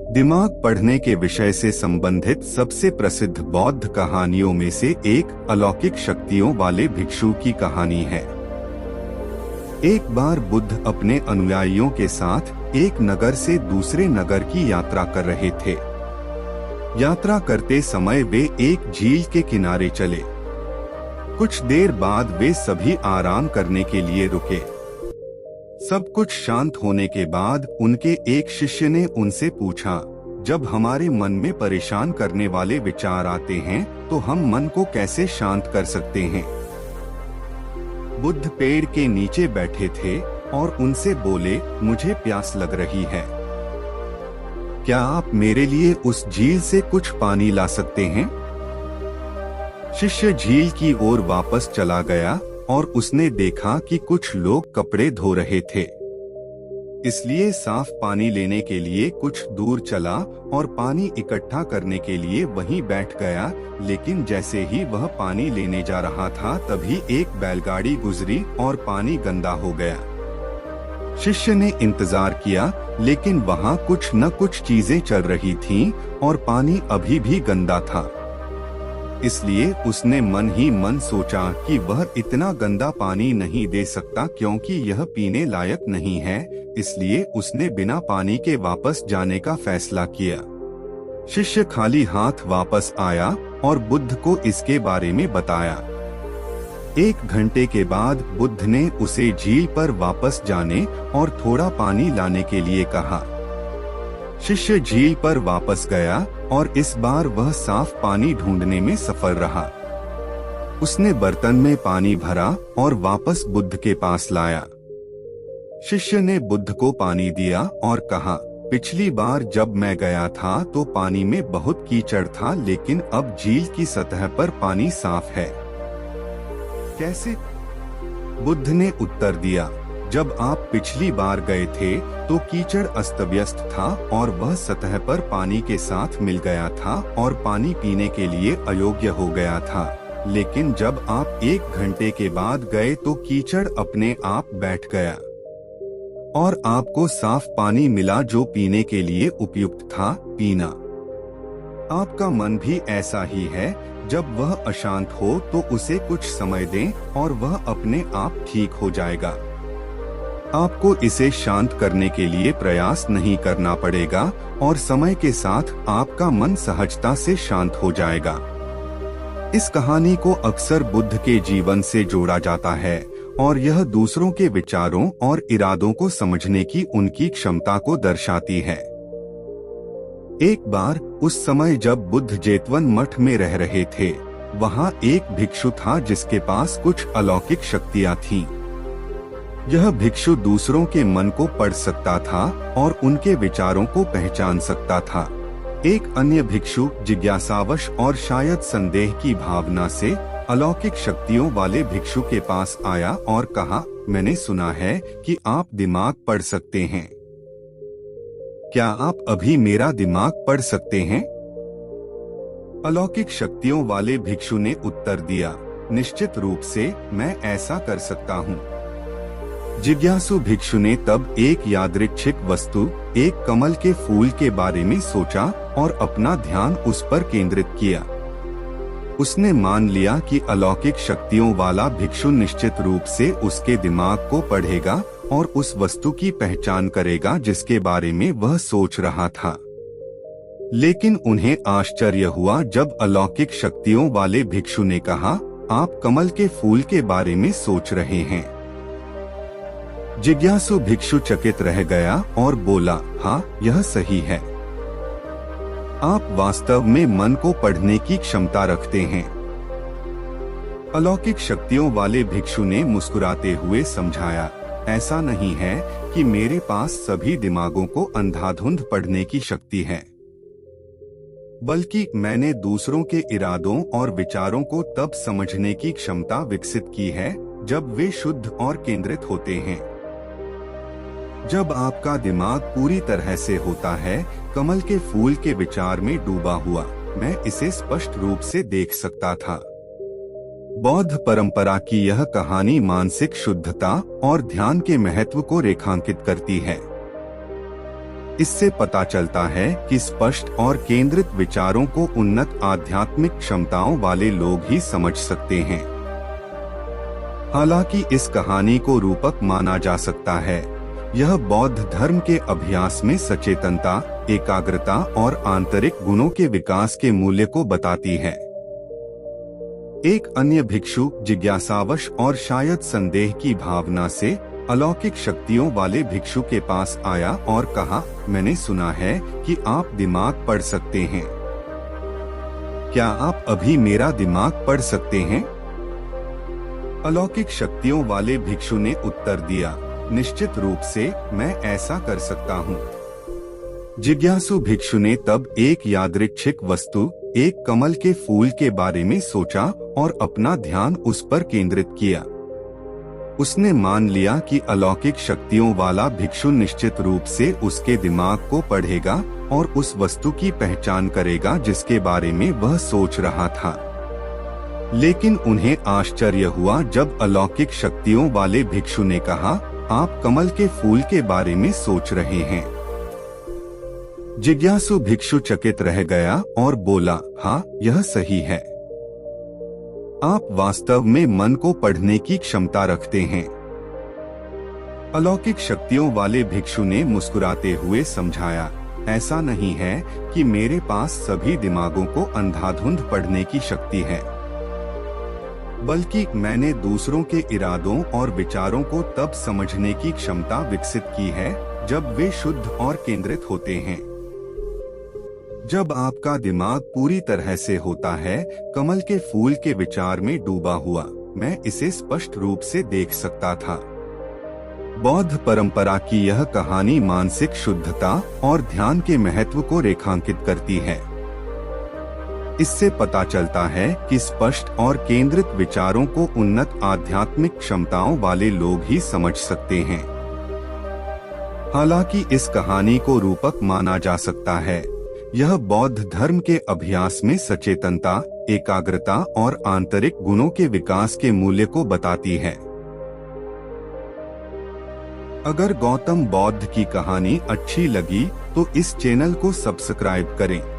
दिमाग पढ़ने के विषय से संबंधित सबसे प्रसिद्ध बौद्ध कहानियों में से एक अलौकिक शक्तियों वाले भिक्षु की कहानी है। एक बार बुद्ध अपने अनुयायियों के साथ एक नगर से दूसरे नगर की यात्रा कर रहे थे। यात्रा करते समय वे एक झील के किनारे चले। कुछ देर बाद वे सभी आराम करने के लिए रुके। सब कुछ शांत होने के बाद उनके एक शिष्य ने उनसे पूछा, जब हमारे मन में परेशान करने वाले विचार आते हैं तो हम मन को कैसे शांत कर सकते हैं? बुद्ध पेड़ के नीचे बैठे थे और उनसे बोले, मुझे प्यास लग रही है। क्या आप मेरे लिए उस झील से कुछ पानी ला सकते हैं? शिष्य झील की ओर वापस चला गया और उसने देखा कि कुछ लोग कपड़े धो रहे थे। इसलिए साफ पानी लेने के लिए कुछ दूर चला और पानी इकट्ठा करने के लिए वहीं बैठ गया। लेकिन जैसे ही वह पानी लेने जा रहा था तभी एक बैलगाड़ी गुजरी और पानी गंदा हो गया। शिष्य ने इंतजार किया, लेकिन वहां कुछ न कुछ चीजें चल रही थीं और पानी अभी भी गंदा था। इसलिए उसने मन ही मन सोचा कि वह इतना गंदा पानी नहीं दे सकता क्योंकि यह पीने लायक नहीं है। इसलिए उसने बिना पानी के वापस जाने का फैसला किया। शिष्य खाली हाथ वापस आया और बुद्ध को इसके बारे में बताया। 1 घंटे के बाद बुद्ध ने उसे झील पर वापस जाने और थोड़ा पानी लाने के लिए कहा। शिष्य झील पर वापस गया और इस बार वह साफ पानी ढूंढने में सफल रहा। उसने बर्तन में पानी भरा और वापस बुद्ध के पास लाया। शिष्य ने बुद्ध को पानी दिया और कहा, पिछली बार जब मैं गया था तो पानी में बहुत कीचड़ था, लेकिन अब झील की सतह पर पानी साफ है। कैसे? बुद्ध ने उत्तर दिया, जब आप पिछली बार गए थे तो कीचड़ अस्त व्यस्त था और वह सतह पर पानी के साथ मिल गया था और पानी पीने के लिए अयोग्य हो गया था। लेकिन जब आप 1 घंटे के बाद गए तो कीचड़ अपने आप बैठ गया और आपको साफ पानी मिला जो पीने के लिए उपयुक्त था पीना। आपका मन भी ऐसा ही है, जब वह अशांत हो तो उसे कुछ समय दें और वह अपने आप ठीक हो जाएगा। आपको इसे शांत करने के लिए प्रयास नहीं करना पड़ेगा और समय के साथ आपका मन सहजता से शांत हो जाएगा। इस कहानी को अक्सर बुद्ध के जीवन से जोड़ा जाता है और यह दूसरों के विचारों और इरादों को समझने की उनकी क्षमता को दर्शाती है। एक बार उस समय जब बुद्ध जेतवन मठ में रह रहे थे, वहाँ एक भिक्षु था जिसके पास कुछ अलौकिक शक्तियाँ थीं। यह भिक्षु दूसरों के मन को पढ़ सकता था और उनके विचारों को पहचान सकता था। एक अन्य भिक्षु जिज्ञासावश और शायद संदेह की भावना से अलौकिक शक्तियों वाले भिक्षु के पास आया और कहा, मैंने सुना है कि आप दिमाग पढ़ सकते हैं। क्या आप अभी मेरा दिमाग पढ़ सकते हैं? अलौकिक शक्तियों वाले भिक्षु ने उत्तर दिया, निश्चित रूप से मैं ऐसा कर सकता हूँ। जिज्ञासु भिक्षु ने तब एक यादृच्छिक वस्तु, एक कमल के फूल के बारे में सोचा और अपना ध्यान उस पर केंद्रित किया। उसने मान लिया कि अलौकिक शक्तियों वाला भिक्षु निश्चित रूप से उसके दिमाग को पढ़ेगा और उस वस्तु की पहचान करेगा जिसके बारे में वह सोच रहा था। लेकिन उन्हें आश्चर्य हुआ जब अलौकिक शक्तियों वाले भिक्षु ने कहा, आप कमल के फूल के बारे में सोच रहे हैं। जिज्ञासु भिक्षु चकित रह गया और बोला, हाँ, यह सही है। आप वास्तव में मन को पढ़ने की क्षमता रखते हैं। अलौकिक शक्तियों वाले भिक्षु ने मुस्कुराते हुए समझाया, ऐसा नहीं है कि मेरे पास सभी दिमागों को अंधाधुंध पढ़ने की शक्ति है, बल्कि मैंने दूसरों के इरादों और विचारों को तब समझने की क्षमता विकसित की है जब वे शुद्ध और केंद्रित होते हैं। जब आपका दिमाग पूरी तरह से होता है कमल के फूल के विचार में डूबा हुआ, मैं इसे स्पष्ट रूप से देख सकता था। बौद्ध परंपरा की यह कहानी मानसिक शुद्धता और ध्यान के महत्व को रेखांकित करती है। इससे पता चलता है कि स्पष्ट और केंद्रित विचारों को उन्नत आध्यात्मिक क्षमताओं वाले लोग ही समझ सकते हैं। हालांकि इस कहानी को रूपक माना जा सकता है, यह बौद्ध धर्म के अभ्यास में सचेतनता, एकाग्रता और आंतरिक गुणों के विकास के मूल्य को बताती है। एक अन्य भिक्षु जिज्ञासावश और शायद संदेह की भावना से अलौकिक शक्तियों वाले भिक्षु के पास आया और कहा, मैंने सुना है कि आप दिमाग पढ़ सकते हैं। क्या आप अभी मेरा दिमाग पढ़ सकते हैं? अलौकिक शक्तियों वाले भिक्षु ने उत्तर दिया, निश्चित रूप से मैं ऐसा कर सकता हूँ। जिज्ञासु भिक्षु ने तब एक यादृच्छिक वस्तु, एक कमल के फूल के बारे में सोचा और अपना ध्यान उस पर केंद्रित किया। उसने मान लिया कि अलौकिक शक्तियों वाला भिक्षु निश्चित रूप से उसके दिमाग को पढ़ेगा और उस वस्तु की पहचान करेगा जिसके बारे में वह सोच रहा था। लेकिन उन्हें आश्चर्य हुआ जब अलौकिक शक्तियों वाले भिक्षु ने कहा, आप कमल के फूल के बारे में सोच रहे हैं। जिज्ञासु भिक्षु चकित रह गया और बोला, हाँ, यह सही है। आप वास्तव में मन को पढ़ने की क्षमता रखते हैं। अलौकिक शक्तियों वाले भिक्षु ने मुस्कुराते हुए समझाया, ऐसा नहीं है कि मेरे पास सभी दिमागों को अंधाधुंध पढ़ने की शक्ति है, बल्कि मैंने दूसरों के इरादों और विचारों को तब समझने की क्षमता विकसित की है जब वे शुद्ध और केंद्रित होते हैं। जब आपका दिमाग पूरी तरह से होता है कमल के फूल के विचार में डूबा हुआ, मैं इसे स्पष्ट रूप से देख सकता था। बौद्ध परंपरा की यह कहानी मानसिक शुद्धता और ध्यान के महत्व को रेखांकित करती है। इससे पता चलता है कि स्पष्ट और केंद्रित विचारों को उन्नत आध्यात्मिक क्षमताओं वाले लोग ही समझ सकते हैं। हालांकि इस कहानी को रूपक माना जा सकता है, यह बौद्ध धर्म के अभ्यास में सचेतनता, एकाग्रता और आंतरिक गुणों के विकास के मूल्य को बताती है। अगर गौतम बौद्ध की कहानी अच्छी लगी तो इस चैनल को सब्सक्राइब करें।